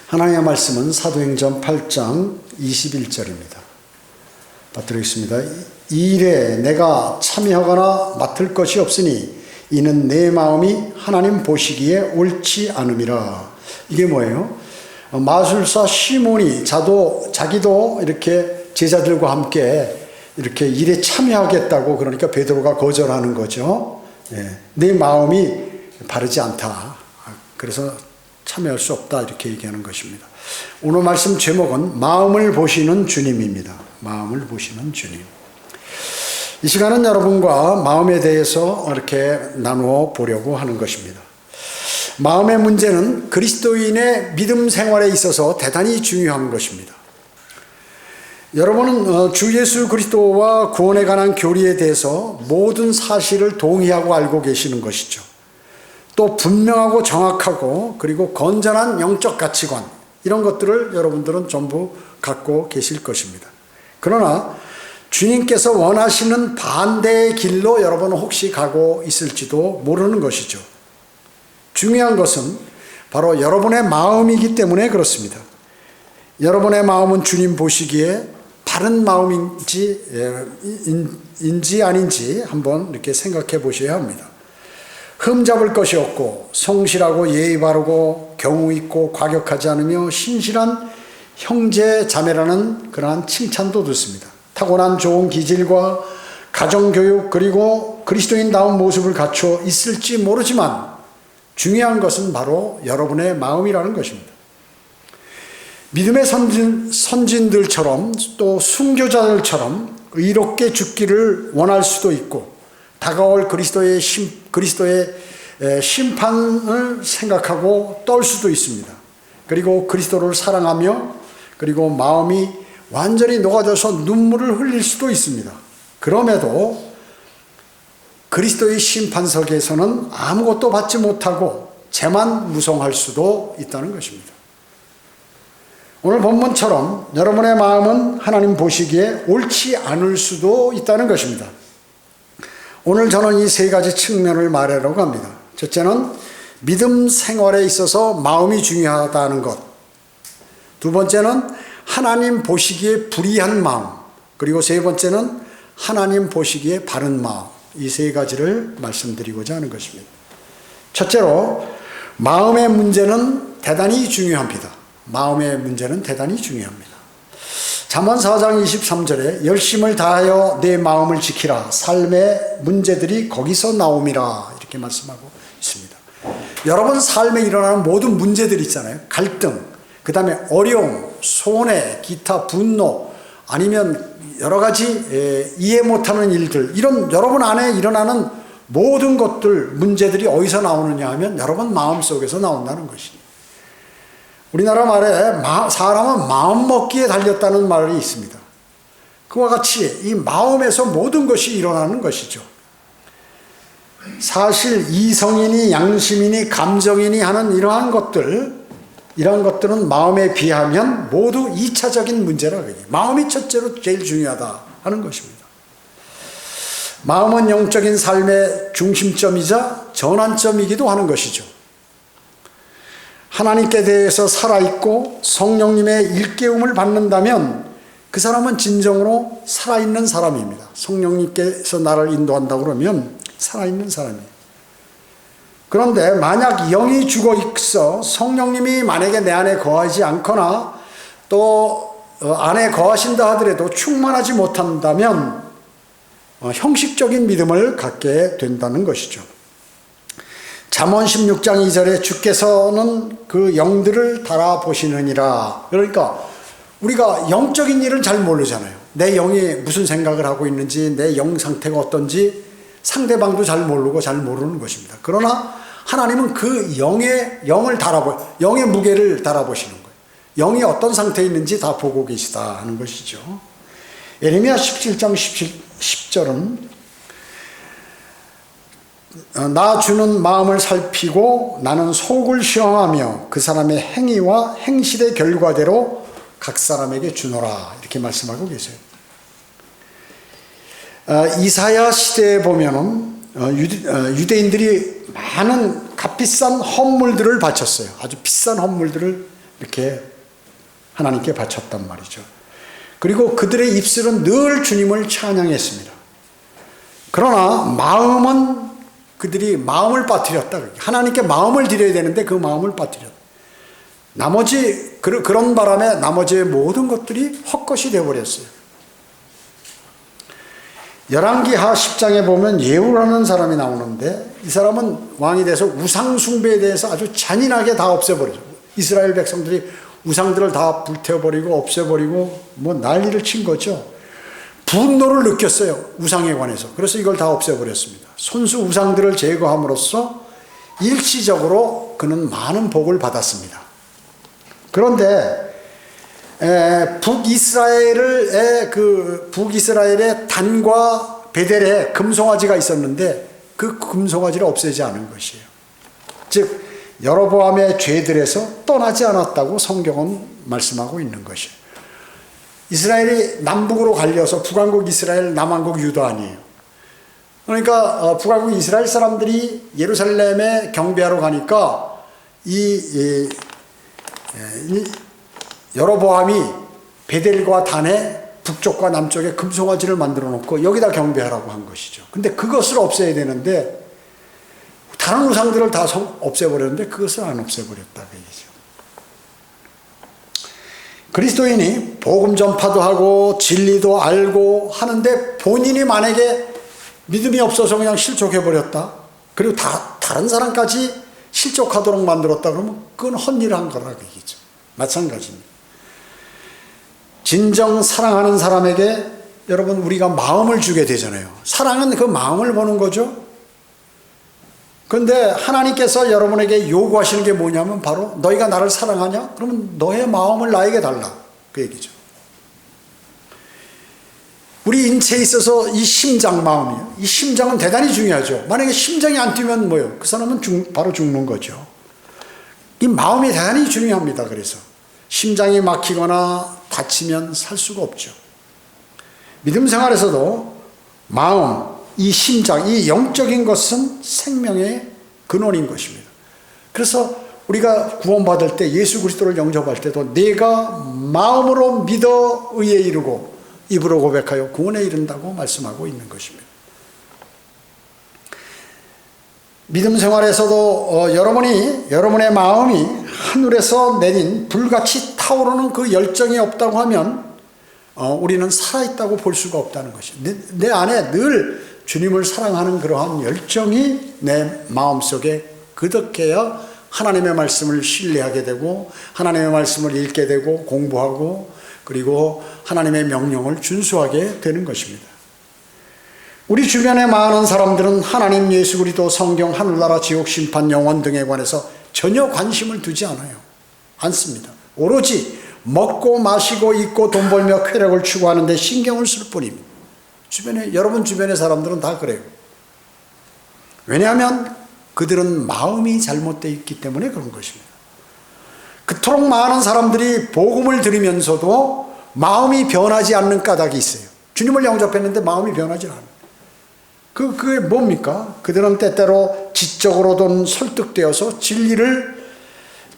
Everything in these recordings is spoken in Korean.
하나님의 말씀은 사도행전 8장 21절입니다. 받들겠습니다. 이 일에 내가 참여하거나 맡을 것이 없으니 이는 내 마음이 하나님 보시기에 옳지 않음이라. 이게 뭐예요? 마술사 시몬이 자기도 이렇게 제자들과 함께 이렇게 일에 참여하겠다고, 그러니까 베드로가 거절하는 거죠. 내 마음이 바르지 않다. 그래서 참여할 수 없다, 이렇게 얘기하는 것입니다. 오늘 말씀 제목은 마음을 보시는 주님입니다. 마음을 보시는 주님. 이 시간은 여러분과 마음에 대해서 이렇게 나누어 보려고 하는 것입니다. 마음의 문제는 그리스도인의 믿음 생활에 있어서 대단히 중요한 것입니다. 여러분은 주 예수 그리스도와 구원에 관한 교리에 대해서 모든 사실을 동의하고 알고 계시는 것이죠. 또 분명하고 정확하고 그리고 건전한 영적 가치관, 이런 것들을 여러분들은 전부 갖고 계실 것입니다. 그러나 주님께서 원하시는 반대의 길로 여러분은 혹시 가고 있을지도 모르는 것이죠. 중요한 것은 바로 여러분의 마음이기 때문에 그렇습니다. 여러분의 마음은 주님 보시기에 바른 마음인지 아닌지 한번 이렇게 생각해 보셔야 합니다. 흠잡을 것이 없고 성실하고 예의 바르고 경우 있고 과격하지 않으며 신실한 형제 자매라는 그러한 칭찬도 듣습니다. 타고난 좋은 기질과 가정교육 그리고 그리스도인다운 모습을 갖춰 있을지 모르지만 중요한 것은 바로 여러분의 마음이라는 것입니다. 믿음의 선진들처럼 또 순교자들처럼 의롭게 죽기를 원할 수도 있고 다가올 그리스도의 심판을 생각하고 떨 수도 있습니다. 그리고 그리스도를 사랑하며 그리고 마음이 완전히 녹아져서 눈물을 흘릴 수도 있습니다. 그럼에도 그리스도의 심판석에서는 아무것도 받지 못하고 죄만 무성할 수도 있다는 것입니다. 오늘 본문처럼 여러분의 마음은 하나님 보시기에 옳지 않을 수도 있다는 것입니다. 오늘 저는 이 세 가지 측면을 말하려고 합니다. 첫째는 믿음 생활에 있어서 마음이 중요하다는 것. 두 번째는 하나님 보시기에 불의한 마음. 그리고 세 번째는 하나님 보시기에 바른 마음. 이 세 가지를 말씀드리고자 하는 것입니다. 첫째로 마음의 문제는 대단히 중요합니다. 마음의 문제는 대단히 중요합니다. 잠언 4장 23절에 열심을 다하여 내 마음을 지키라. 삶의 문제들이 거기서 나옴이라. 이렇게 말씀하고 있습니다. 여러분 삶에 일어나는 모든 문제들 있잖아요. 갈등, 그 다음에 어려움, 손해, 기타 분노, 아니면 여러 가지 이해 못하는 일들, 이런 여러분 안에 일어나는 모든 것들, 문제들이 어디서 나오느냐 하면 여러분 마음속에서 나온다는 것입니다. 우리나라 말에 사람은 마음 먹기에 달렸다는 말이 있습니다. 그와 같이 이 마음에서 모든 것이 일어나는 것이죠. 사실 이성이니 양심이니 감정이니 하는 이러한 것들은 마음에 비하면 모두 2차적인 문제라 그래요. 마음이 첫째로 제일 중요하다 하는 것입니다. 마음은 영적인 삶의 중심점이자 전환점이기도 하는 것이죠. 하나님께 대해서 살아있고 성령님의 일깨움을 받는다면 그 사람은 진정으로 살아있는 사람입니다. 성령님께서 나를 인도한다고 그러면 살아있는 사람이에요. 그런데 만약 영이 죽어 있어 성령님이 만약에 내 안에 거하지 않거나 또 안에 거하신다 하더라도 충만하지 못한다면 형식적인 믿음을 갖게 된다는 것이죠. 잠언 16장 2절에 주께서는 그 영들을 달아보시느니라. 그러니까 우리가 영적인 일은 잘 모르잖아요. 내 영이 무슨 생각을 하고 있는지, 내 영 상태가 어떤지 상대방도 잘 모르고 잘 모르는 것입니다. 그러나 하나님은 그 영의 무게를 달아보시는 거예요. 영이 어떤 상태에 있는지 다 보고 계시다 하는 것이죠. 예레미야 17장 10절은 나 주는 마음을 살피고 나는 속을 시험하며 그 사람의 행위와 행실의 결과대로 각 사람에게 주노라. 이렇게 말씀하고 계세요. 이사야 시대에 보면은 유대인들이 많은 값비싼 헌물들을 바쳤어요. 아주 비싼 헌물들을 이렇게 하나님께 바쳤단 말이죠. 그리고 그들의 입술은 늘 주님을 찬양했습니다. 그러나 마음은 그들이 마음을 빠뜨렸다. 하나님께 마음을 드려야 되는데 그 마음을 빠뜨렸다. 나머지 그런 바람에 나머지의 모든 것들이 헛것이 되어버렸어요. 열왕기하 10장에 보면 예후라는 사람이 나오는데 이 사람은 왕이 돼서 우상 숭배에 대해서 아주 잔인하게 다 없애버리죠. 이스라엘 백성들이 우상들을 다 불태워버리고 없애버리고 뭐 난리를 친 거죠. 분노를 느꼈어요. 우상에 관해서. 그래서 이걸 다 없애버렸습니다. 손수 우상들을 제거함으로써 일시적으로 그는 많은 복을 받았습니다. 그런데 북이스라엘의 단과 베델에 금송아지가 있었는데 그 금송아지를 없애지 않은 것이에요. 즉 여로보암의 죄들에서 떠나지 않았다고 성경은 말씀하고 있는 것이에요. 이스라엘이 남북으로 갈려서 북왕국 이스라엘, 남왕국 유다 아니에요. 그러니까 북왕국 이스라엘 사람들이 예루살렘에 경배하러 가니까 이 여로보암이 베델과 단의 북쪽과 남쪽에 금송아지를 만들어 놓고 여기다 경배하라고 한 것이죠. 근데 그것을 없애야 되는데 다른 우상들을 다 없애버렸는데 그것을 안 없애버렸다 그 얘기죠. 그리스도인이 복음 전파도 하고 진리도 알고 하는데 본인이 만약에 믿음이 없어서 그냥 실족해버렸다. 그리고 다른 사람까지 실족하도록 만들었다 그러면 그건 헛일을 한 거라 그 얘기죠. 마찬가지입니다. 진정 사랑하는 사람에게 여러분 우리가 마음을 주게 되잖아요. 사랑은 그 마음을 보는 거죠. 그런데 하나님께서 여러분에게 요구하시는 게 뭐냐면 바로 너희가 나를 사랑하냐? 그러면 너의 마음을 나에게 달라 그 얘기죠. 우리 인체에 있어서 이 심장 마음이에요. 이 심장은 대단히 중요하죠. 만약에 심장이 안 뛰면 뭐예요? 그 사람은 바로 죽는 거죠. 이 마음이 대단히 중요합니다. 그래서 심장이 막히거나 다치면 살 수가 없죠. 믿음 생활에서도 마음, 이 심장, 이 영적인 것은 생명의 근원인 것입니다. 그래서 우리가 구원받을 때 예수 그리스도를 영접할 때도 내가 마음으로 믿어 의에 이르고 입으로 고백하여 구원에 이른다고 말씀하고 있는 것입니다. 믿음 생활에서도 여러분의 마음이 하늘에서 내린 불같이 타오르는 그 열정이 없다고 하면 우리는 살아있다고 볼 수가 없다는 것입니다. 내 안에 늘 주님을 사랑하는 그러한 열정이 내 마음속에 그득해야 하나님의 말씀을 신뢰하게 되고 하나님의 말씀을 읽게 되고 공부하고 그리고 하나님의 명령을 준수하게 되는 것입니다. 우리 주변에 많은 사람들은 하나님, 예수 그리스도, 성경, 하늘나라, 지옥, 심판, 영원 등에 관해서 전혀 관심을 두지 않습니다. 오로지 먹고 마시고 입고 돈 벌며 쾌락을 추구하는 데 신경을 쓸 뿐입니다. 여러분 주변의 사람들은 다 그래요. 왜냐하면 그들은 마음이 잘못되어 있기 때문에 그런 것입니다. 그토록 많은 사람들이 복음을 들으면서도 마음이 변하지 않는 까닭이 있어요. 주님을 영접했는데 마음이 변하지 않아요. 그게 뭡니까? 그들은 때때로 지적으로든 설득되어서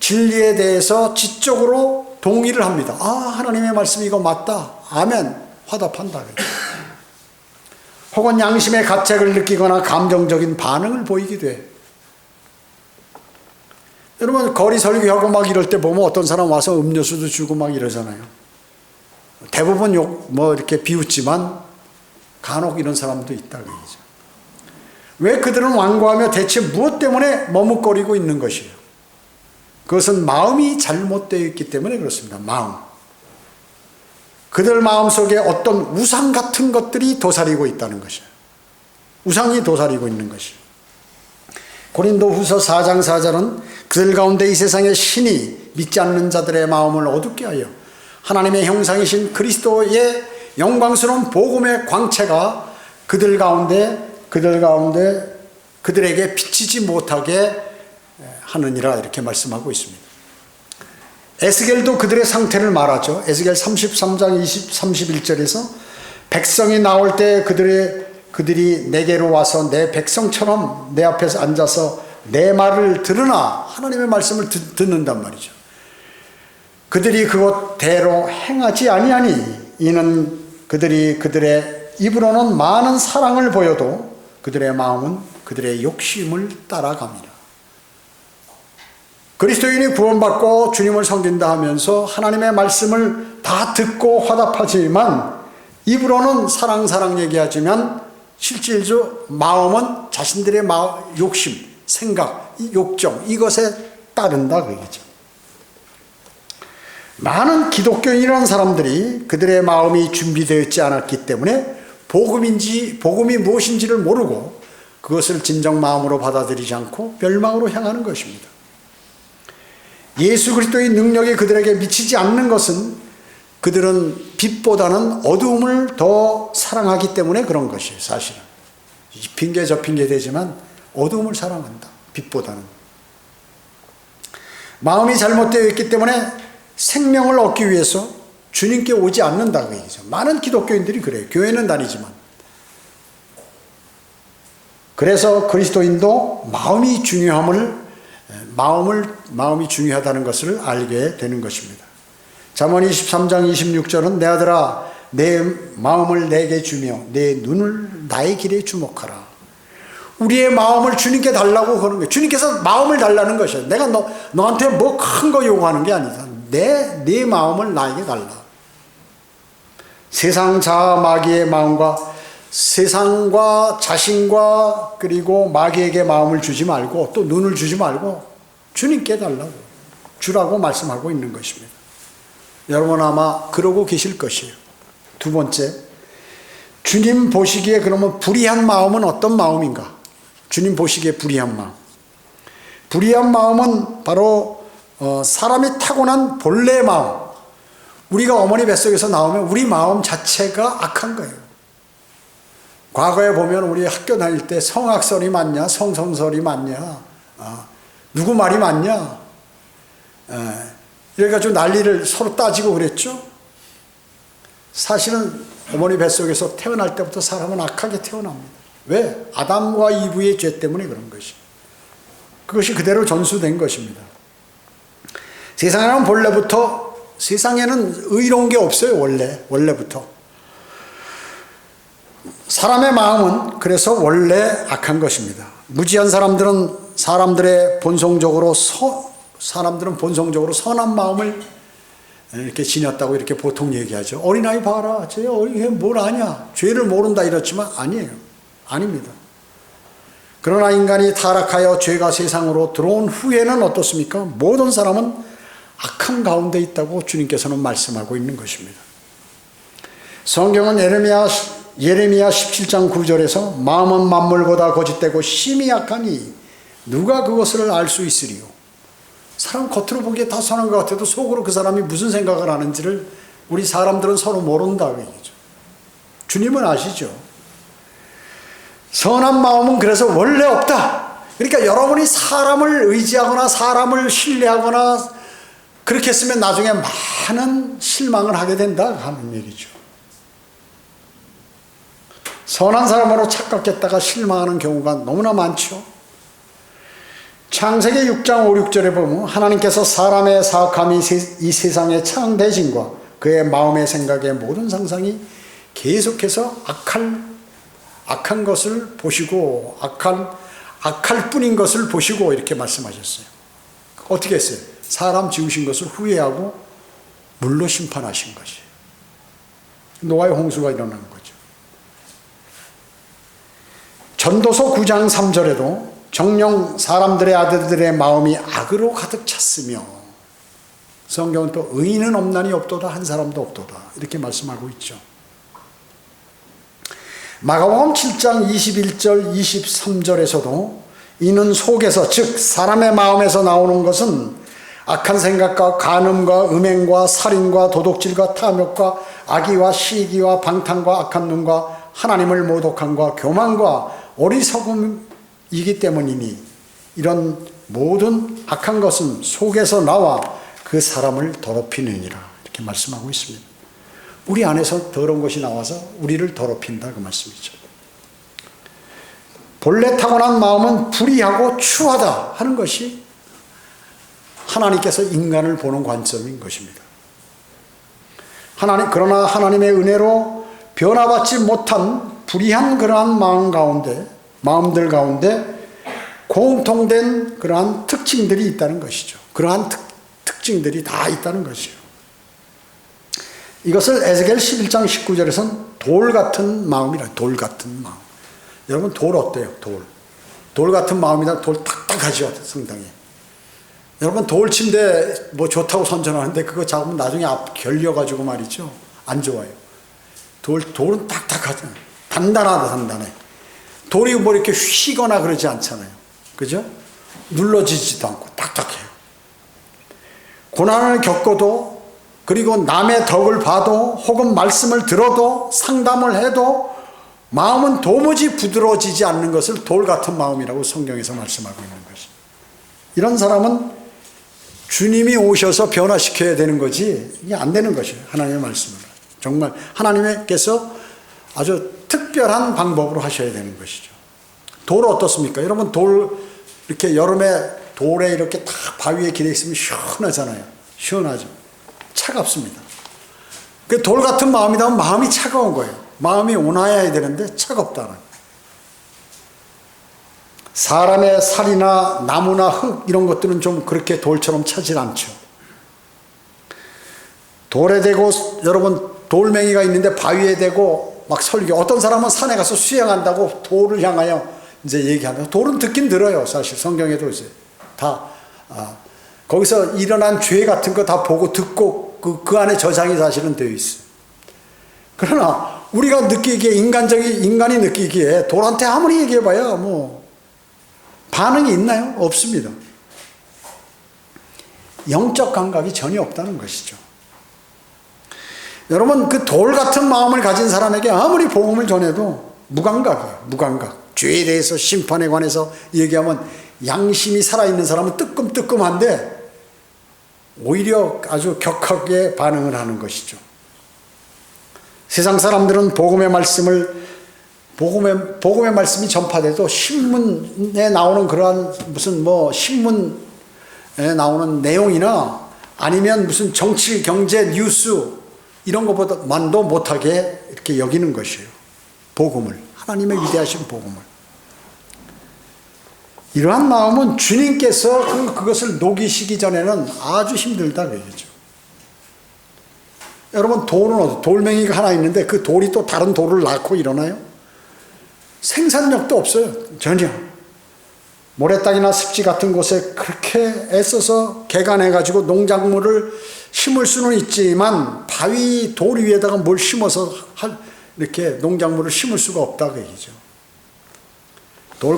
진리에 대해서 지적으로 동의를 합니다. 아, 하나님의 말씀이 이거 맞다. 아멘. 화답한다. 혹은 양심의 가책을 느끼거나 감정적인 반응을 보이기도 해요. 여러분 거리 설교하고 막 이럴 때 보면 어떤 사람 와서 음료수도 주고 막 이러잖아요. 대부분 이렇게 비웃지만 간혹 이런 사람도 있다고 얘기죠. 왜 그들은 완고하며 대체 무엇 때문에 머뭇거리고 있는 것이에요? 그것은 마음이 잘못되어 있기 때문에 그렇습니다. 마음. 그들 마음속에 어떤 우상 같은 것들이 도사리고 있다는 것이에요. 우상이 도사리고 있는 것이에요. 고린도후서 4장 4절은 그들 가운데 이 세상의 신이 믿지 않는 자들의 마음을 어둡게 하여 하나님의 형상이신 그리스도의 영광스러운 복음의 광채가 그들 가운데 그들에게 비치지 못하게 하느니라 이렇게 말씀하고 있습니다. 에스겔도 그들의 상태를 말하죠. 에스겔 33장 31절에서 백성이 나올 때 그들이 내게로 와서 내 백성처럼 내 앞에서 앉아서 내 말을 들으나 하나님의 말씀을 듣는단 말이죠. 그들이 그것대로 행하지 아니하니 이는 그들이 그들의 입으로는 많은 사랑을 보여도 그들의 마음은 그들의 욕심을 따라갑니다. 그리스도인이 구원받고 주님을 섬긴다 하면서 하나님의 말씀을 다 듣고 화답하지만 입으로는 사랑 얘기하지만 실질적으로 마음은 자신들의 욕심, 생각, 욕정 이것에 따른다 그 얘기죠. 많은 기독교인이라는 사람들이 그들의 마음이 준비되어 있지 않았기 때문에 복음이 무엇인지를 모르고 그것을 진정 마음으로 받아들이지 않고 멸망으로 향하는 것입니다. 예수 그리스도의 능력이 그들에게 미치지 않는 것은 그들은 빛보다는 어두움을 더 사랑하기 때문에 그런 것이에요. 사실은 이 핑계 저 핑계 되지만 어두움을 사랑한다. 빛보다는. 마음이 잘못되어 있기 때문에 생명을 얻기 위해서 주님께 오지 않는다고 얘기죠. 많은 기독교인들이 그래요. 교회는 다니지만. 그래서 그리스도인도 마음이 중요하다는 것을 알게 되는 것입니다. 잠언 23장 26절은 내 아들아 내 마음을 내게 주며 내 눈을 나의 길에 주목하라. 우리의 마음을 주님께 달라고 그러는 거예요. 주님께서 마음을 달라는 것이에요. 내가 너한테 뭐 큰 거 요구하는 게 아니다. 내 마음을 나에게 달라. 세상 자아 마귀의 마음과 세상과 자신과 그리고 마귀에게 마음을 주지 말고 또 눈을 주지 말고 주님께 달라고 주라고 말씀하고 있는 것입니다. 여러분 아마 그러고 계실 것이에요. 두 번째, 주님 보시기에 그러면 불의한 마음은 어떤 마음인가? 주님 보시기에 불의한 마음. 불의한 마음은 바로 사람이 타고난 본래의 마음. 우리가 어머니 뱃속에서 나오면 우리 마음 자체가 악한 거예요. 과거에 보면 우리 학교 다닐 때 성악설이 맞냐 성선설이 맞냐 누구 말이 맞냐 이래가지고 난리를 서로 따지고 그랬죠. 사실은 어머니 뱃속에서 태어날 때부터 사람은 악하게 태어납니다. 왜? 아담과 이브의 죄 때문에 그런 것이. 그것이 그대로 전수된 것입니다. 세상에는 본래부터 세상에는 의로운 게 없어요. 원래부터. 사람의 마음은 그래서 원래 악한 것입니다. 무지한 사람들은 본성적으로 선한 마음을 이렇게 지녔다고 이렇게 보통 얘기하죠. 어린아이 봐라. 쟤 어린애 뭘 아냐. 죄를 모른다 이렇지만 아니에요. 아닙니다. 그러나 인간이 타락하여 죄가 세상으로 들어온 후에는 어떻습니까? 모든 사람은 악한 가운데 있다고 주님께서는 말씀하고 있는 것입니다. 성경은 예레미야 17장 9절에서 마음은 만물보다 거짓되고 심히 악하니 누가 그것을 알 수 있으리요. 사람 겉으로 보기에 다 선한 것 같아도 속으로 그 사람이 무슨 생각을 하는지를 우리 사람들은 서로 모른다고 얘기죠. 주님은 아시죠. 선한 마음은 그래서 원래 없다. 그러니까 여러분이 사람을 의지하거나 사람을 신뢰하거나 그렇게 했으면 나중에 많은 실망을 하게 된다 하는 얘기죠. 선한 사람으로 착각했다가 실망하는 경우가 너무나 많죠. 창세기 6장 5, 6절에 보면 하나님께서 사람의 사악함이 이 세상의 창대진과 그의 마음의 생각의 모든 상상이 계속해서 악한 것을 보시고 악할 뿐인 것을 보시고 이렇게 말씀하셨어요. 어떻게 했어요? 사람 지으신 것을 후회하고 물로 심판하신 것이에요. 노아의 홍수가 일어나는 거죠. 전도서 9장 3절에도 정녕 사람들의 아들들의 마음이 악으로 가득 찼으며 성경은 또 의인은 없나니 없도다 한 사람도 없도다 이렇게 말씀하고 있죠. 마가복음 7장 21절 23절에서도 이는 속에서 즉 사람의 마음에서 나오는 것은 악한 생각과 간음과 음행과 살인과 도둑질과 탐욕과 악의와 시기와 방탕과 악한 눈과 하나님을 모독함과 교만과 어리석음이기 때문이니 이런 모든 악한 것은 속에서 나와 그 사람을 더럽히느니라 이렇게 말씀하고 있습니다. 우리 안에서 더러운 것이 나와서 우리를 더럽힌다 그 말씀이죠. 본래 타고난 마음은 불의하고 추하다 하는 것이 하나님께서 인간을 보는 관점인 것입니다. 그러나 하나님의 은혜로 변화받지 못한 불의한 그러한 마음들 가운데 공통된 그러한 특징들이 있다는 것이죠. 그러한 특징들이 다 있다는 것이요. 이것을 에스겔 11장 19절에서는 돌 같은 마음이라. 돌 같은 마음. 여러분 돌 어때요? 돌 같은 마음이다. 돌 딱딱하죠, 상당히. 여러분 돌 침대 뭐 좋다고 선전하는데 그거 잡으면 나중에 결려가지고 말이죠, 안 좋아요. 돌은 딱딱하죠. 단단해. 돌이 뭐 이렇게 휘거나 그러지 않잖아요. 그죠? 눌러지지도 않고 딱딱해요. 고난을 겪어도, 그리고 남의 덕을 봐도, 혹은 말씀을 들어도, 상담을 해도 마음은 도무지 부드러워지지 않는 것을 돌 같은 마음이라고 성경에서 말씀하고 있는 것입니다. 이런 사람은 주님이 오셔서 변화시켜야 되는 거지 이게 안 되는 것이에요. 하나님의 말씀을 정말 하나님께서 아주 특별한 방법으로 하셔야 되는 것이죠. 돌 어떻습니까? 여러분 돌 이렇게 여름에 돌에 이렇게 다 바위에 기대 있으면 시원하잖아요. 시원하죠. 차갑습니다. 그 돌 같은 마음이다. 마음이 차가운 거예요. 마음이 온화해야 되는데 차갑다는. 사람의 살이나 나무나 흙 이런 것들은 좀 그렇게 돌처럼 차질 않죠. 돌에 대고, 여러분 돌멩이가 있는데 바위에 대고 막 설교. 어떤 사람은 산에 가서 수영한다고 돌을 향하여 이제 얘기한다. 돌은 듣긴 들어요. 사실 성경에도 이제 다 거기서 일어난 죄 같은 거 다 보고 듣고 그 안에 저장이 사실은 되어 있어요. 그러나 우리가 느끼기에, 인간이 느끼기에 돌한테 아무리 얘기해봐야 뭐 반응이 있나요? 없습니다. 영적 감각이 전혀 없다는 것이죠. 여러분 그 돌 같은 마음을 가진 사람에게 아무리 복음을 전해도 무감각이에요. 무감각. 죄에 대해서, 심판에 관해서 얘기하면 양심이 살아있는 사람은 뜨끔뜨끔한데 오히려 아주 격하게 반응을 하는 것이죠. 세상 사람들은 복음의 말씀이 전파돼도 신문에 나오는 그러한 무슨 뭐 신문에 나오는 내용이나 아니면 무슨 정치, 경제, 뉴스 이런 것보다만도 못하게 이렇게 여기는 것이에요. 복음을, 하나님의 위대하신 복음을. 이러한 마음은 주님께서 그것을 녹이시기 전에는 아주 힘들다 그얘기죠. 여러분 돌은 돌멩이가 하나 있는데 그 돌이 또 다른 돌을 낳고 일어나요? 생산력도 없어요. 전혀. 모래땅이나 습지 같은 곳에 그렇게 애써서 개간해가지고 농작물을 심을 수는 있지만 바위 돌 위에다가 뭘 심어서 이렇게 농작물을 심을 수가 없다 그 얘기죠. 돌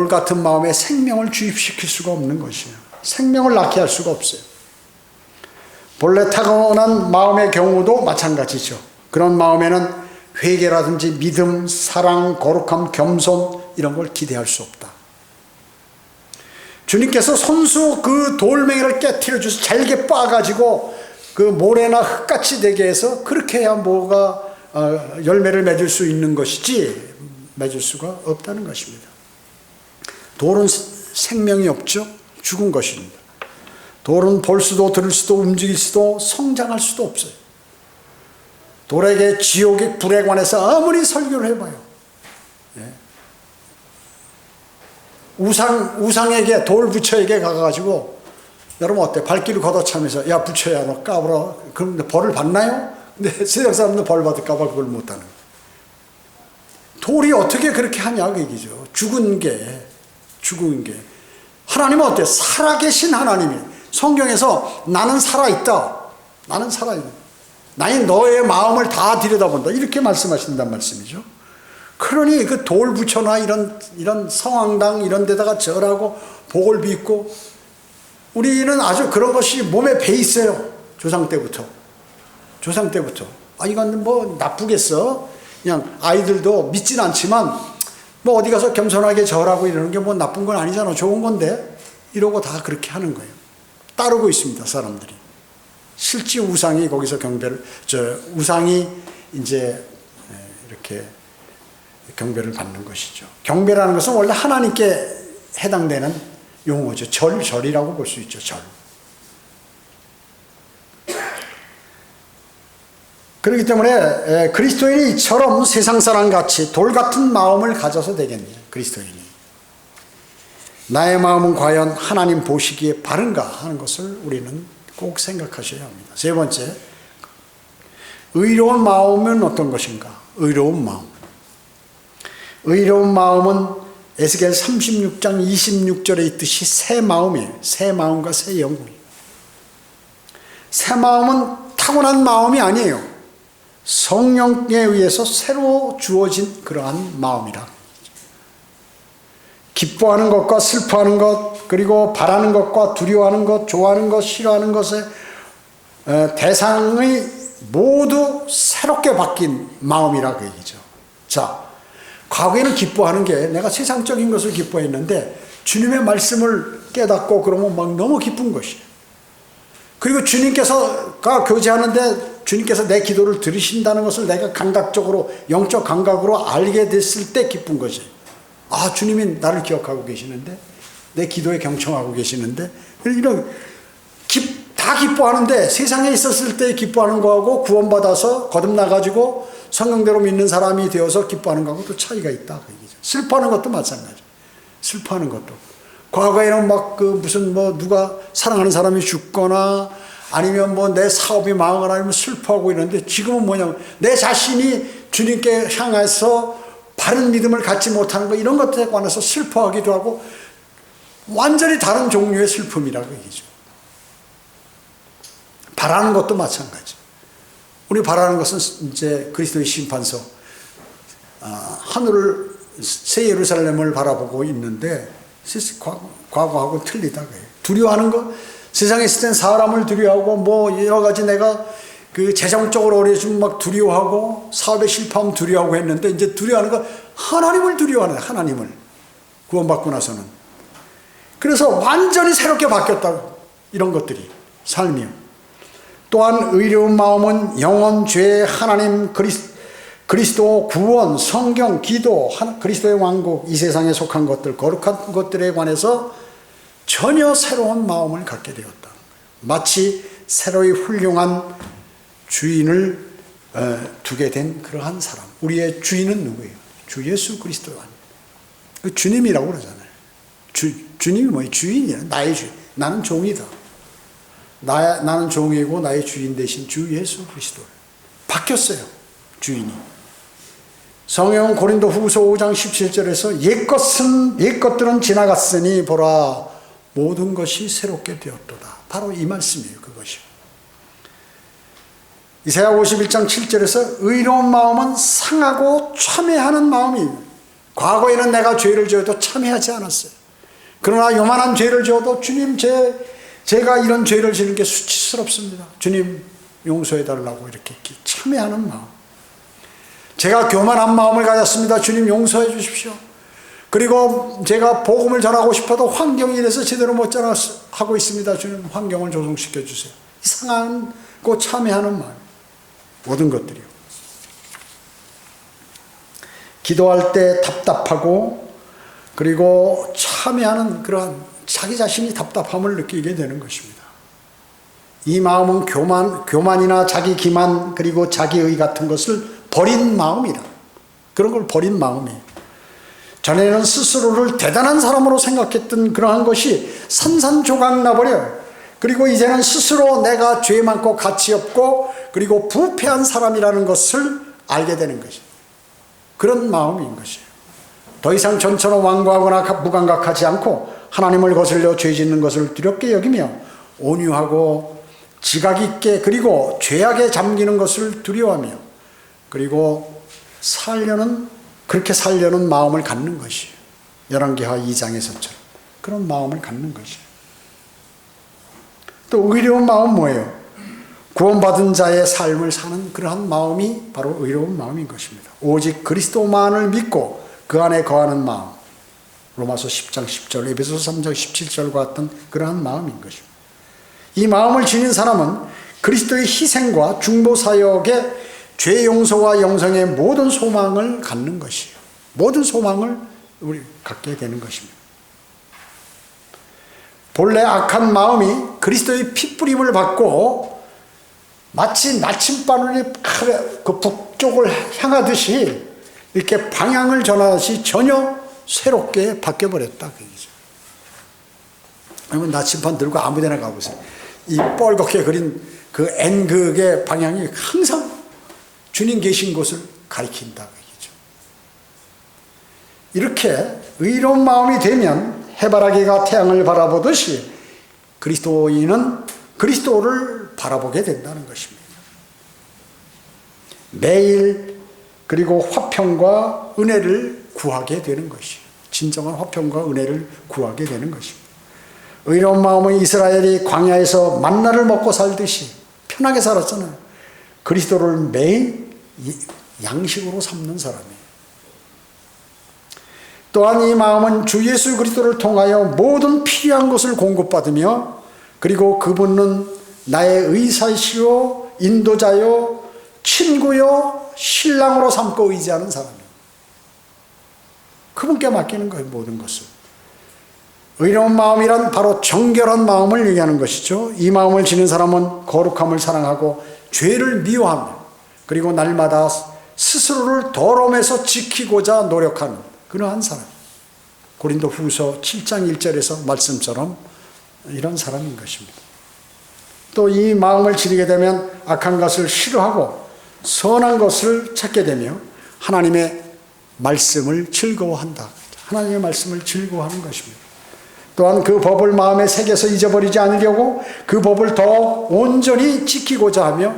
같은 마음에 생명을 주입시킬 수가 없는 것이에요. 생명을 낳게 할 수가 없어요. 본래 타고난 마음의 경우도 마찬가지죠. 그런 마음에는 회개라든지 믿음, 사랑, 거룩함, 겸손 이런 걸 기대할 수 없다. 주님께서 손수 그 돌멩이를 깨트려 주셔서 잘게 빻아가지고 그 모래나 흙같이 되게 해서 그렇게 해야 뭐가 열매를 맺을 수 있는 것이지 맺을 수가 없다는 것입니다. 돌은 생명이 없죠. 죽은 것입니다. 돌은 볼 수도 들을 수도 움직일 수도 성장할 수도 없어요. 돌에게 지옥의 불에 관해서 아무리 설교를 해봐요. 예. 우상에게, 돌 부처에게 가가지고 여러분 어때? 발길을 걷어차면서 야 부처야 너 까불어. 그럼 벌을 받나요? 근데 세상 사람들 벌 받을까봐 그걸 못하는 거예요. 돌이 어떻게 그렇게 하냐 그 얘기죠. 죽은 게 하나님은 어때요? 살아계신 하나님이 성경에서 나는 살아있다. 나는 살아있다. 나는 너의 마음을 다 들여다본다. 이렇게 말씀하신단 말씀이죠. 그러니 그 돌 부처나 이런 성황당 이런 데다가 절하고 복을 빚고 우리는 아주 그런 것이 몸에 배 있어요. 조상 때부터. 이건 뭐 나쁘겠어. 그냥 아이들도 믿진 않지만 뭐 어디 가서 겸손하게 절하고 이러는 게 뭐 나쁜 건 아니잖아. 좋은 건데 이러고 다 그렇게 하는 거예요. 따르고 있습니다. 사람들이. 실제 우상이 거기서 우상이 이제 이렇게 경배를 받는 것이죠. 경배라는 것은 원래 하나님께 해당되는 용어죠. 절이라고 볼 수 있죠. 절. 그렇기 때문에 그리스도인이 이처럼 세상 사람같이 돌 같은 마음을 가져서 되겠네요. 그리스도인이. 나의 마음은 과연 하나님 보시기에 바른가 하는 것을 우리는 꼭 생각하셔야 합니다. 세 번째, 의로운 마음은 어떤 것인가? 의로운 마음. 의로운 마음은 에스겔 36장 26절에 있듯이 새 마음이에요. 새 마음과 새 영혼이에요. 새 마음은 타고난 마음이 아니에요. 성령에 의해서 새로 주어진 그러한 마음이라. 기뻐하는 것과 슬퍼하는 것, 그리고 바라는 것과 두려워하는 것, 좋아하는 것, 싫어하는 것의 대상이 모두 새롭게 바뀐 마음이라 그 얘기죠. 자, 과거에는 기뻐하는 게 내가 세상적인 것을 기뻐했는데 주님의 말씀을 깨닫고 그러면 막 너무 기쁜 것이에요. 그리고 주님께서가 교제하는데 주님께서 내 기도를 들으신다는 것을 내가 감각적으로, 영적 감각으로 알게 됐을 때 기쁜 거지. 아, 주님이 나를 기억하고 계시는데, 내 기도에 경청하고 계시는데, 이런 다 기뻐하는데 세상에 있었을 때 기뻐하는 거하고 구원받아서 거듭나가지고 성경대로 믿는 사람이 되어서 기뻐하는 거하고 또 차이가 있다. 그 얘기죠. 슬퍼하는 것도 마찬가지. 슬퍼하는 것도. 과거에는 막 무슨 누가 사랑하는 사람이 죽거나 아니면 내 사업이 망하거나 아니면 슬퍼하고 이러는데 지금은 뭐냐면 내 자신이 주님께 향해서 바른 믿음을 갖지 못하는 거 이런 것들에 관해서 슬퍼하기도 하고 완전히 다른 종류의 슬픔이라고 얘기죠. 바라는 것도 마찬가지. 우리 바라는 것은 이제 그리스도의 심판서, 하늘을, 새 예루살렘을 바라보고 있는데 과거하고 틀리다 그래요. 두려워하는 거, 세상에 있을 땐 사람을 두려워하고 여러 가지 내가 재정적으로 어려워지면 막 두려워하고 사업에 실패하면 두려워하고 했는데 이제 두려워하는 거 하나님을 두려워하는 거예요. 하나님을 구원받고 나서는. 그래서 완전히 새롭게 바뀌었다고. 이런 것들이 삶이요. 또한 의로운 마음은 영원, 죄, 하나님, 그리스도, 구원, 성경, 기도, 그리스도의 왕국, 이 세상에 속한 것들, 거룩한 것들에 관해서 전혀 새로운 마음을 갖게 되었다. 마치 새로이 훌륭한 주인을 두게 된 그러한 사람. 우리의 주인은 누구예요? 주 예수 그리스도 아니에요. 주님이라고 그러잖아요. 주님이 뭐예요? 주인이야. 나의 주인. 나는 종이다. 나는 종이고 나의 주인 대신 주 예수 그리스도. 바뀌었어요. 주인이. 성경은 고린도 후서 5장 17절에서 옛것들은 지나갔으니 보라 모든 것이 새롭게 되었도다. 바로 이 말씀이에요. 그것이. 이사야 51장 7절에서 의로운 마음은 상하고 참회하는 마음이에요. 과거에는 내가 죄를 지어도 참회하지 않았어요. 그러나 요만한 죄를 지어도 주님 제가 이런 죄를 지는 게 수치스럽습니다. 주님 용서해달라고 이렇게 참회하는 마음. 제가 교만한 마음을 가졌습니다. 주님 용서해 주십시오. 그리고 제가 복음을 전하고 싶어도 환경이 이래서 제대로 못 전하고 있습니다. 주님 환경을 조성시켜 주세요. 상하고 참회하는 마음. 모든 것들이요. 기도할 때 답답하고 그리고 참회하는 그러한 자기 자신이 답답함을 느끼게 되는 것입니다. 이 마음은 교만이나 자기 기만 그리고 자기의 같은 것을 버린 마음이다. 그런 걸 버린 마음이에요. 전에는 스스로를 대단한 사람으로 생각했던 그러한 것이 산산조각 나버려요. 그리고 이제는 스스로 내가 죄 많고 가치 없고 그리고 부패한 사람이라는 것을 알게 되는 것이에요. 그런 마음인 것이에요. 더 이상 전처럼 완고하거나 무감각하지 않고 하나님을 거슬려 죄 짓는 것을 두렵게 여기며 온유하고 지각 있게 그리고 죄악에 잠기는 것을 두려워하며 그리고 그렇게 살려는 마음을 갖는 것이에요. 열왕기하 2장에서처럼 그런 마음을 갖는 것이에요. 또 의로운 마음은 뭐예요? 구원받은 자의 삶을 사는 그러한 마음이 바로 의로운 마음인 것입니다. 오직 그리스도만을 믿고 그 안에 거하는 마음. 로마서 10장 10절, 에베소서 3장 17절과 같은 그러한 마음인 것입니다. 이 마음을 지닌 사람은 그리스도의 희생과 중보사역의 죄 용서와 영생의 모든 소망을 갖는 것이에요. 모든 소망을 우리 갖게 되는 것입니다. 본래 악한 마음이 그리스도의 핏부림을 받고 마치 나침반이 그 북쪽을 향하듯이 이렇게 방향을 전하듯이 전혀 새롭게 바뀌어버렸다 그 얘기죠. 여러분 나침반 들고 아무데나 가보세요. 이 뻘겋게 그린 그 N극의 방향이 항상 주님 계신 곳을 가리킨다 그 얘기죠. 이렇게 의로운 마음이 되면 해바라기가 태양을 바라보듯이 그리스도인은 그리스도를 바라보게 된다는 것입니다. 매일 그리고 화평과 은혜를 구하게 되는 것이에요. 진정한 화평과 은혜를 구하게 되는 것입니다. 의로운 마음은 이스라엘이 광야에서 만나를 먹고 살듯이 편하게 살았잖아요. 그리스도를 매일 양식으로 삼는 사람이에요. 또한 이 마음은 주 예수 그리스도를 통하여 모든 필요한 것을 공급받으며 그리고 그분은 나의 의사시요 인도자요 친구요 신랑으로 삼고 의지하는 사람이에요. 그분께 맡기는 거예요. 모든 것을. 의로운 마음이란 바로 정결한 마음을 얘기하는 것이죠. 이 마음을 지닌 사람은 거룩함을 사랑하고 죄를 미워하며 그리고 날마다 스스로를 더러움에서 지키고자 노력하는 그러한 사람. 고린도 후서 7장 1절에서 말씀처럼 이런 사람인 것입니다. 또 이 마음을 지니게 되면 악한 것을 싫어하고 선한 것을 찾게 되며 하나님의 말씀을 즐거워한다. 하나님의 말씀을 즐거워하는 것입니다. 또한 그 법을 마음에 새겨서 잊어버리지 않으려고 그 법을 더 온전히 지키고자 하며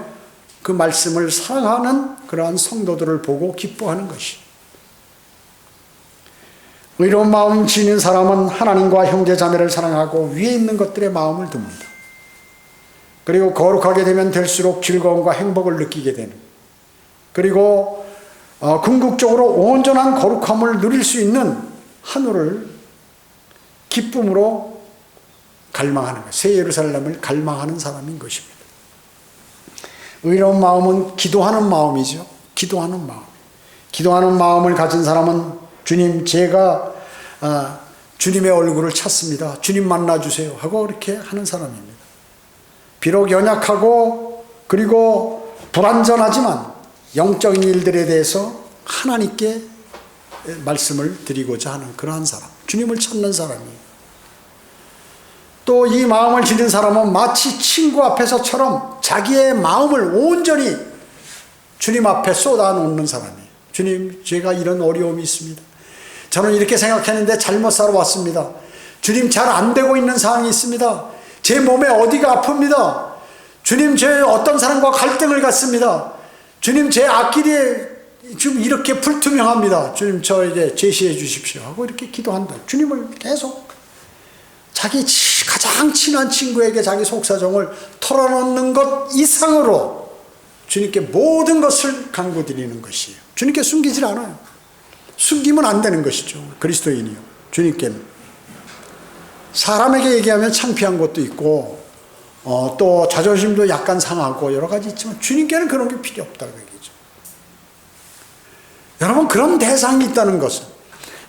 그 말씀을 사랑하는 그러한 성도들을 보고 기뻐하는 것이. 의로운 마음 지닌 사람은 하나님과 형제 자매를 사랑하고 위에 있는 것들의 마음을 둡니다. 그리고 거룩하게 되면 될수록 즐거움과 행복을 느끼게 되는, 그리고 궁극적으로 온전한 거룩함을 누릴 수 있는 하늘을 기쁨으로 갈망하는 것, 새 예루살렘을 갈망하는 사람인 것입니다. 의로운 마음은 기도하는 마음이죠. 기도하는 마음. 기도하는 마음을 가진 사람은 주님, 제가 주님의 얼굴을 찾습니다. 주님 만나주세요 하고 이렇게 하는 사람입니다. 비록 연약하고 그리고 불완전하지만 영적인 일들에 대해서 하나님께 말씀을 드리고자 하는 그러한 사람, 주님을 찾는 사람이에요. 또 이 마음을 지닌 사람은 마치 친구 앞에서처럼 자기의 마음을 온전히 주님 앞에 쏟아놓는 사람이에요. 주님, 제가 이런 어려움이 있습니다. 저는 이렇게 생각했는데 잘못 살아왔습니다. 주님, 잘 안 되고 있는 상황이 있습니다. 제 몸에 어디가 아픕니다. 주님, 제 어떤 사람과 갈등을 갖습니다. 주님, 제 앞길이 지금 이렇게 불투명합니다. 주님, 저에게 제시해 주십시오 하고 이렇게 기도한다. 주님을 계속 자기 가장 친한 친구에게 자기 속사정을 털어놓는 것 이상으로 주님께 모든 것을 간구드리는 것이에요. 주님께 숨기질 않아요. 숨기면 안 되는 것이죠. 그리스도인이요. 주님께는. 사람에게 얘기하면 창피한 것도 있고 또 자존심도 약간 상하고 여러 가지 있지만 주님께는 그런 게 필요 없다고 얘기죠. 여러분, 그런 대상이 있다는 것은,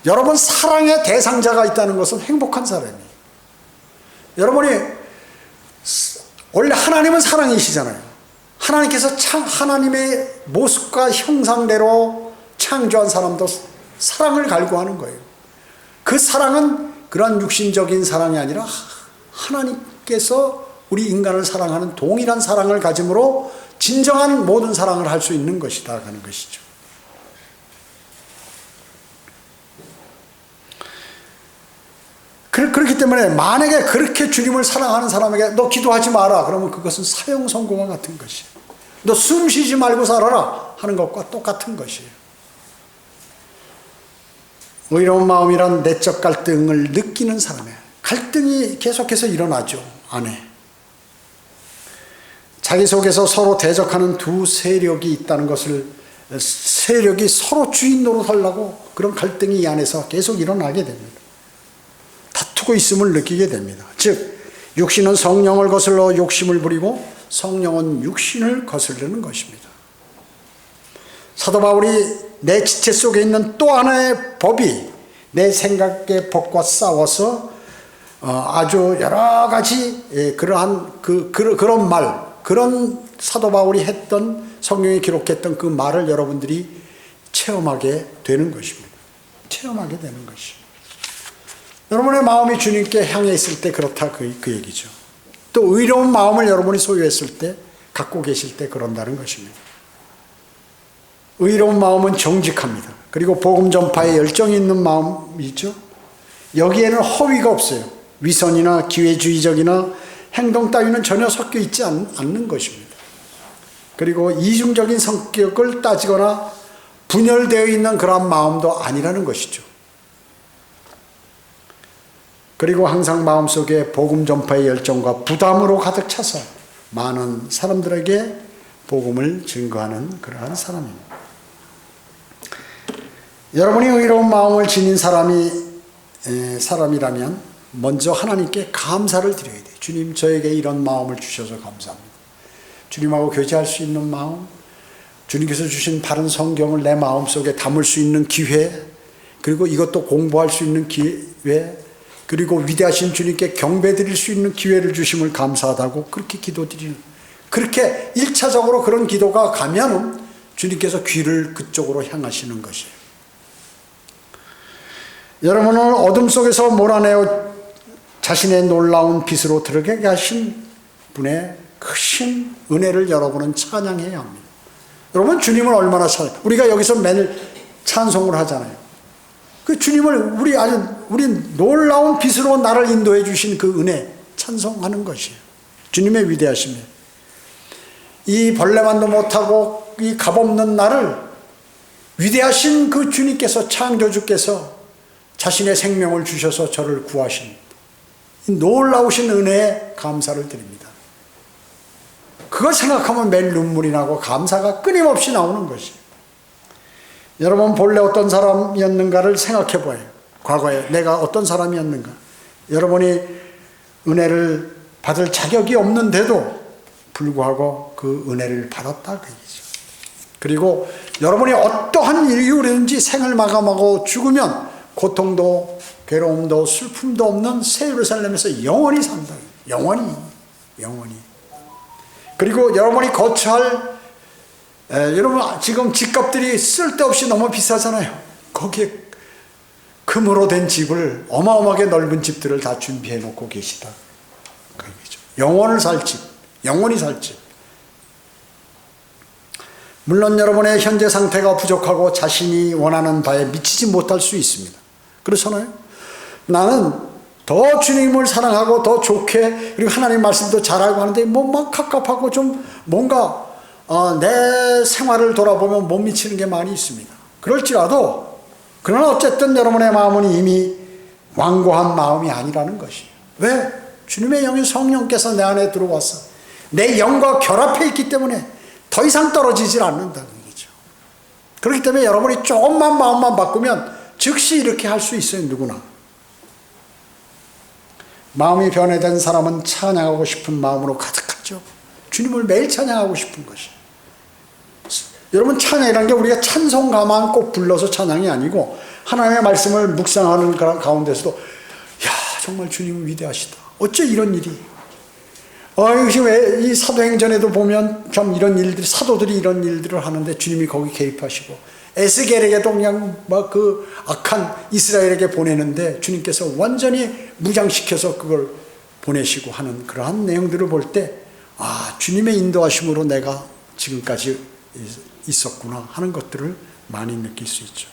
여러분 사랑의 대상자가 있다는 것은 행복한 사람이에요. 여러분이 원래 하나님은 사랑이시잖아요. 하나님께서 하나님의 모습과 형상대로 창조한 사람도 사랑을 갈구하는 거예요. 그 사랑은 그런 육신적인 사랑이 아니라 하나님께서 우리 인간을 사랑하는 동일한 사랑을 가짐으로 진정한 모든 사랑을 할 수 있는 것이다 하는 것이죠. 그렇기 때문에 만약에 그렇게 주님을 사랑하는 사람에게 너 기도하지 마라 그러면 그것은 사형 선고와 같은 것이에요. 너 숨 쉬지 말고 살아라 하는 것과 똑같은 것이에요. 의로운 마음이란 내적 갈등을 느끼는 사람이에요. 갈등이 계속해서 일어나죠. 안에. 자기 속에서 서로 대적하는 두 세력이 있다는 것을, 세력이 서로 주인 노릇하려고 그런 갈등이 이 안에서 계속 일어나게 됩니다. 다투고 있음을 느끼게 됩니다. 즉 육신은 성령을 거슬러 욕심을 부리고 성령은 육신을 거스르는 것입니다. 사도 바울이 내 지체 속에 있는 또 하나의 법이 내 생각의 법과 싸워서 아주 여러 가지 그러한 그런 말, 그런 사도 바울이 했던, 성경에 기록했던 그 말을 여러분들이 체험하게 되는 것입니다. 체험하게 되는 것이죠. 여러분의 마음이 주님께 향해 있을 때 그렇다, 그 얘기죠. 또 의로운 마음을 여러분이 소유했을 때, 갖고 계실 때 그런다는 것입니다. 의로운 마음은 정직합니다. 그리고 복음 전파에 열정이 있는 마음이죠. 여기에는 허위가 없어요. 위선이나 기회주의적이나 행동 따위는 전혀 섞여 있지 않는 것입니다. 그리고 이중적인 성격을 따지거나 분열되어 있는 그러한 마음도 아니라는 것이죠. 그리고 항상 마음속에 복음 전파의 열정과 부담으로 가득 차서 많은 사람들에게 복음을 증거하는 그러한 사람입니다. 여러분이 의로운 마음을 지닌 사람이라면 먼저 하나님께 감사를 드려야 돼요. 주님, 저에게 이런 마음을 주셔서 감사합니다. 주님하고 교제할 수 있는 마음, 주님께서 주신 바른 성경을 내 마음속에 담을 수 있는 기회, 그리고 이것도 공부할 수 있는 기회, 그리고 위대하신 주님께 경배드릴 수 있는 기회를 주심을 감사하다고 그렇게 기도드리는, 그렇게 1차적으로 그런 기도가 가면은 주님께서 귀를 그쪽으로 향하시는 것이에요. 여러분을 어둠 속에서 몰아내어 자신의 놀라운 빛으로 들어가게 하신 분의 크신 은혜를 여러분은 찬양해야 합니다. 여러분, 주님을 얼마나 우리가 여기서 매일 찬송을 하잖아요. 그 주님을 우리 놀라운 빛으로 나를 인도해 주신 그 은혜 찬송하는 것이에요. 주님의 위대하심에 이 벌레만도 못하고 이 값없는 나를 위대하신 그 주님께서, 창조주께서 자신의 생명을 주셔서 저를 구하신 이 놀라우신 은혜에 감사를 드립니다. 그걸 생각하면 매일 눈물이 나고 감사가 끊임없이 나오는 것이에요. 여러분, 본래 어떤 사람이었는가를 생각해 봐요. 과거에 내가 어떤 사람이었는가. 여러분이 은혜를 받을 자격이 없는데도 불구하고 그 은혜를 받았다, 그 얘기죠. 그리고 여러분이 어떠한 이유로든지 생을 마감하고 죽으면 고통도 괴로움도 슬픔도 없는 새 예루살렘에서 영원히 산다. 영원히. 그리고 여러분이 거처할, 여러분 지금 집값들이 쓸데없이 너무 비싸잖아요. 거기에 금으로 된 집을, 어마어마하게 넓은 집들을 다 준비해 놓고 계시다, 그 얘기죠. 영원을 살 집, 영원히 살 집. 물론 여러분의 현재 상태가 부족하고 자신이 원하는 바에 미치지 못할 수 있습니다. 그렇잖아요. 나는 더 주님을 사랑하고 더 좋게, 그리고 하나님 말씀도 잘 알고 하는데 막 갑갑하고 좀 뭔가 내 생활을 돌아보면 못 미치는 게 많이 있습니다. 그럴지라도, 그러나 어쨌든 여러분의 마음은 이미 완고한 마음이 아니라는 것이에요. 왜? 주님의 영이, 성령께서 내 안에 들어와서 내 영과 결합해 있기 때문에 더 이상 떨어지질 않는다는 얘기죠. 그렇기 때문에 여러분이 조금만 마음만 바꾸면 즉시 이렇게 할 수 있어요, 누구나. 마음이 변화된 사람은 찬양하고 싶은 마음으로 가득하죠. 주님을 매일 찬양하고 싶은 것이. 여러분, 찬양이라는 게 우리가 찬송가만 꼭 불러서 찬양이 아니고 하나님의 말씀을 묵상하는 가운데서도, 야, 정말 주님은 위대하시다. 어째 이런 일이. 이것이 왜 이 사도행전에도 보면 참 이런 일들이, 사도들이 이런 일들을 하는데 주님이 거기 개입하시고, 에스겔에게도 그냥 막 그 악한 이스라엘에게 보내는데 주님께서 완전히 무장시켜서 그걸 보내시고 하는 그러한 내용들을 볼 때, 주님의 인도하심으로 내가 지금까지 있었구나 하는 것들을 많이 느낄 수 있죠.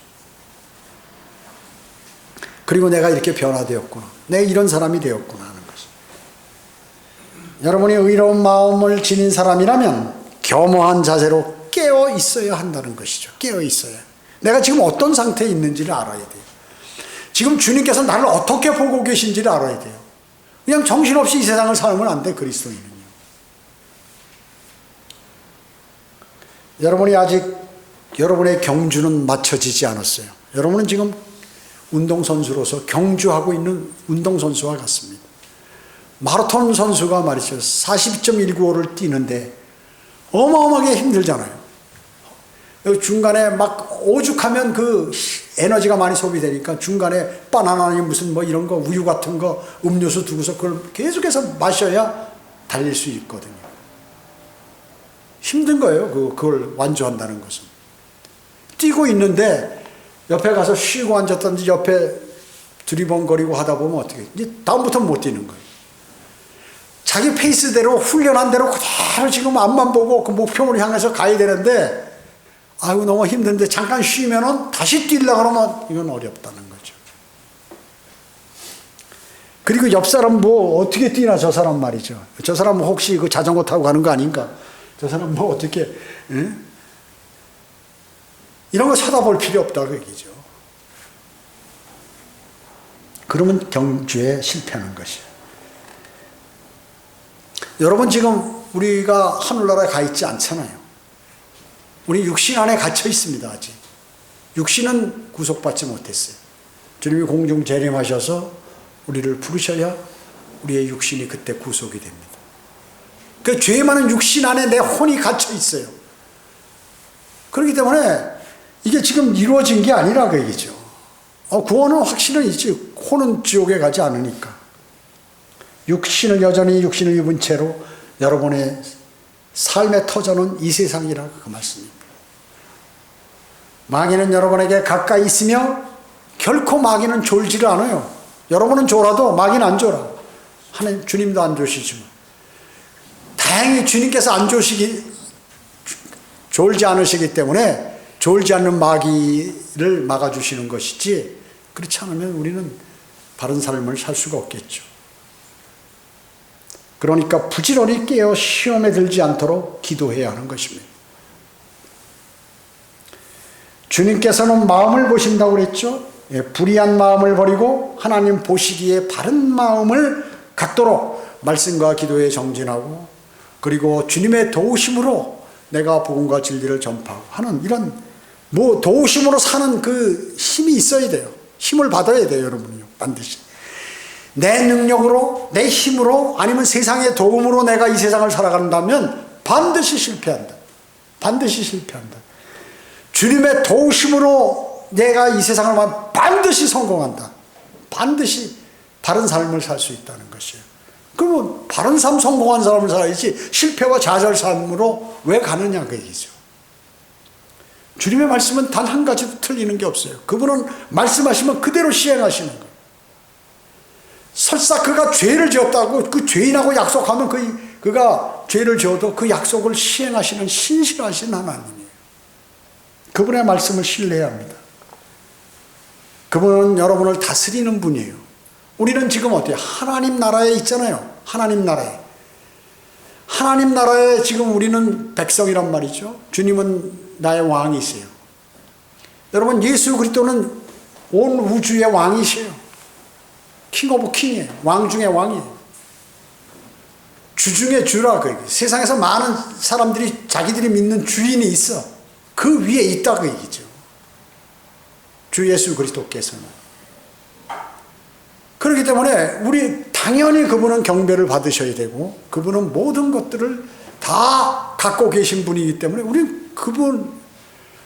그리고 내가 이렇게 변화되었구나, 내가 이런 사람이 되었구나 하는 것이. 여러분이 의로운 마음을 지닌 사람이라면 겸허한 자세로 깨어 있어야 한다는 것이죠. 깨어 있어야. 내가 지금 어떤 상태에 있는지를 알아야 돼요. 지금 주님께서 나를 어떻게 보고 계신지를 알아야 돼요. 그냥 정신없이 이 세상을 살면 안 돼, 그리스도인은요. 여러분이 아직 여러분의 경주는 맞춰지지 않았어요. 여러분은 지금 운동선수로서 경주하고 있는 운동선수와 같습니다. 마라톤 선수가 말이죠, 42.195를 뛰는데 어마어마하게 힘들잖아요. 중간에 막 오죽하면 그 에너지가 많이 소비되니까 중간에 바나나니 무슨 뭐 이런 거 우유 같은 거 음료수 두고서 그걸 계속해서 마셔야 달릴 수 있거든요. 힘든 거예요. 그걸 완주한다는 것은. 뛰고 있는데 옆에 가서 쉬고 앉았든지 옆에 두리번거리고 하다 보면 어떻게 이제 다음부터는 못 뛰는 거예요. 자기 페이스대로 훈련한 대로 그대로 지금 앞만 보고 그 목표를 향해서 가야 되는데 아이고 너무 힘든데 잠깐 쉬면은 다시 뛰려고 그러면 이건 어렵다는 거죠. 그리고 옆 사람 뭐 어떻게 뛰나 저 사람 말이죠. 저 사람 혹시 그 자전거 타고 가는 거 아닌가? 저 사람 뭐 어떻게 이런 거 쳐다볼 필요 없다고 얘기죠. 그러면 경주에 실패하는 것이에요. 여러분 지금 우리가 하늘나라에 가 있지 않잖아요. 우리 육신 안에 갇혀 있습니다. 아직 육신은 구속받지 못했어요. 주님이 공중 재림하셔서 우리를 부르셔야 우리의 육신이 그때 구속이 됩니다. 그 죄 많은 육신 안에 내 혼이 갇혀 있어요. 그렇기 때문에 이게 지금 이루어진 게 아니라 그 얘기죠. 구원은 확신은 있지. 혼은 지옥에 가지 않으니까. 여전히 육신을 입은 채로 여러분의 삶의 터전은 이 세상이라고 그 말씀입니다. 마귀는 여러분에게 가까이 있으며 결코 마귀는 졸지를 않아요. 여러분은 졸아도 마귀는 안 졸아. 하나님 주님도 안 조시지만 다행히 주님께서 안 졸지 않으시기 때문에 졸지 않는 마귀를 막아주시는 것이지 그렇지 않으면 우리는 바른 삶을 살 수가 없겠죠. 그러니까 부지런히 깨어 시험에 들지 않도록 기도해야 하는 것입니다. 주님께서는 마음을 보신다고 그랬죠. 불의한 마음을 버리고 하나님 보시기에 바른 마음을 갖도록 말씀과 기도에 정진하고 그리고 주님의 도우심으로 내가 복음과 진리를 전파하고 하는 이런 도우심으로 사는 그 힘이 있어야 돼요. 힘을 받아야 돼요, 여러분요. 반드시. 내 능력으로, 내 힘으로, 아니면 세상의 도움으로 내가 이 세상을 살아간다면 반드시 실패한다. 반드시 실패한다. 주님의 도우심으로 내가 이 세상을 반드시 성공한다. 반드시 바른 삶을 살 수 있다는 것이에요. 그러면 바른 삶 성공한 사람을 살아야지 실패와 좌절 삶으로 왜 가느냐 그 얘기죠. 주님의 말씀은 단 한 가지도 틀리는 게 없어요. 그분은 말씀하시면 그대로 시행하시는 거예요. 설사 그가 죄를 지었다고 그 죄인하고 약속하면 그가 죄를 지어도 그 약속을 시행하시는 신실하신 하나님이에요. 그분의 말씀을 신뢰해야 합니다. 그분은 여러분을 다스리는 분이에요. 우리는 지금 어때요? 하나님 나라에 있잖아요. 하나님 나라에. 하나님 나라에 지금 우리는 백성이란 말이죠. 주님은 나의 왕이세요. 여러분 예수 그리스도는 온 우주의 왕이세요. 킹 오브 킹이에요. 왕 중의 왕이에요. 주 중의 주라. 세상에서 많은 사람들이 자기들이 믿는 주인이 있어. 그 위에 있다 그 얘기죠. 주 예수 그리스도께서는. 그렇기 때문에 우리 당연히 그분은 경배를 받으셔야 되고 그분은 모든 것들을 다 갖고 계신 분이기 때문에 우리는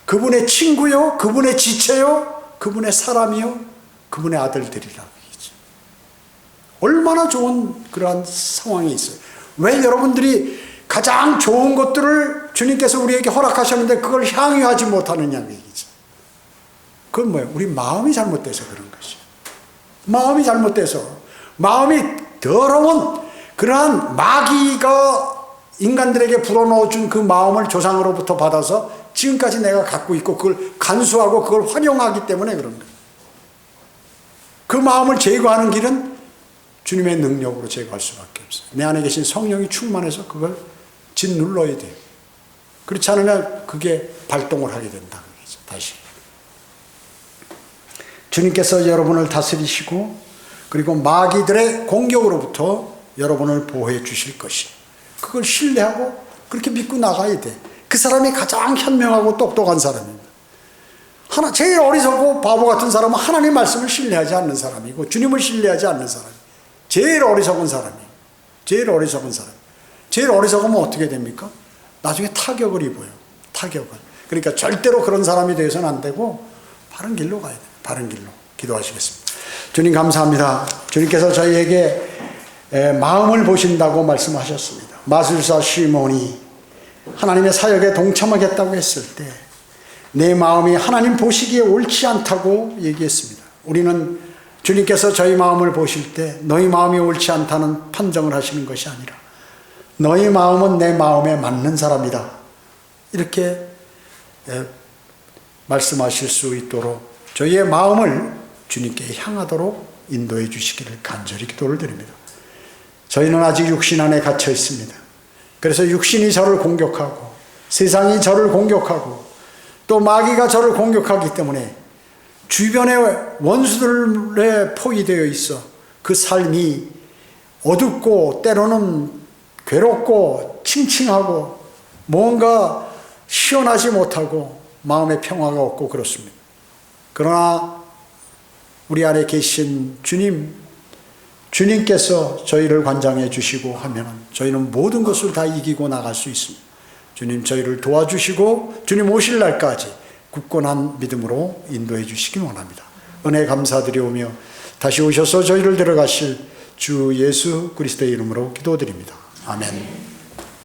그분의 친구요, 그분의 지체요, 그분의 사람이요, 그분의 아들들이라. 얼마나 좋은 그러한 상황이 있어요. 왜 여러분들이 가장 좋은 것들을 주님께서 우리에게 허락하셨는데 그걸 향유하지 못하느냐 얘기죠. 그건 뭐예요? 우리 마음이 잘못돼서 그런 것이에요. 마음이 잘못돼서 마음이 더러운 그러한 마귀가 인간들에게 불어넣어준 그 마음을 조상으로부터 받아서 지금까지 내가 갖고 있고 그걸 간수하고 그걸 활용하기 때문에 그런 거예요. 그 마음을 제거하는 길은 주님의 능력으로 제거할 수밖에 없어요. 내 안에 계신 성령이 충만해서 그걸 짓눌러야 돼요. 그렇지 않으면 그게 발동을 하게 된다. 다시. 주님께서 여러분을 다스리시고 그리고 마귀들의 공격으로부터 여러분을 보호해 주실 것이. 그걸 신뢰하고 그렇게 믿고 나가야 돼. 그 사람이 가장 현명하고 똑똑한 사람입니다. 제일 어리석고 바보 같은 사람은 하나님의 말씀을 신뢰하지 않는 사람이고 주님을 신뢰하지 않는 사람이에요. 제일 어리석은 사람이에요. 제일 어리석은 사람. 제일 어리석으면 어떻게 됩니까? 나중에 타격을 입어요. 타격을. 그러니까 절대로 그런 사람이 되어서는 안 되고 바른 길로 가야 돼요. 바른 길로. 기도하시겠습니다. 주님 감사합니다. 주님께서 저희에게 마음을 보신다고 말씀하셨습니다. 마술사 시몬이 하나님의 사역에 동참하겠다고 했을 때 내 마음이 하나님 보시기에 옳지 않다고 얘기했습니다. 우리는 주님께서 저희 마음을 보실 때 너희 마음이 옳지 않다는 판정을 하시는 것이 아니라 너희 마음은 내 마음에 맞는 사람이다, 이렇게 말씀하실 수 있도록 저희의 마음을 주님께 향하도록 인도해 주시기를 간절히 기도를 드립니다. 저희는 아직 육신 안에 갇혀 있습니다. 그래서 육신이 저를 공격하고 세상이 저를 공격하고 또 마귀가 저를 공격하기 때문에 주변의 원수들에 포위되어 있어 그 삶이 어둡고 때로는 괴롭고 칭칭하고 뭔가 시원하지 못하고 마음의 평화가 없고 그렇습니다. 그러나 우리 안에 계신 주님께서 저희를 관장해 주시고 하면 저희는 모든 것을 다 이기고 나갈 수 있습니다. 주님 저희를 도와주시고 주님 오실 날까지 굳건한 믿음으로 인도해 주시기 원합니다. 은혜 감사드리오며 다시 오셔서 저희를 데려가실 주 예수 그리스도의 이름으로 기도드립니다. 아멘.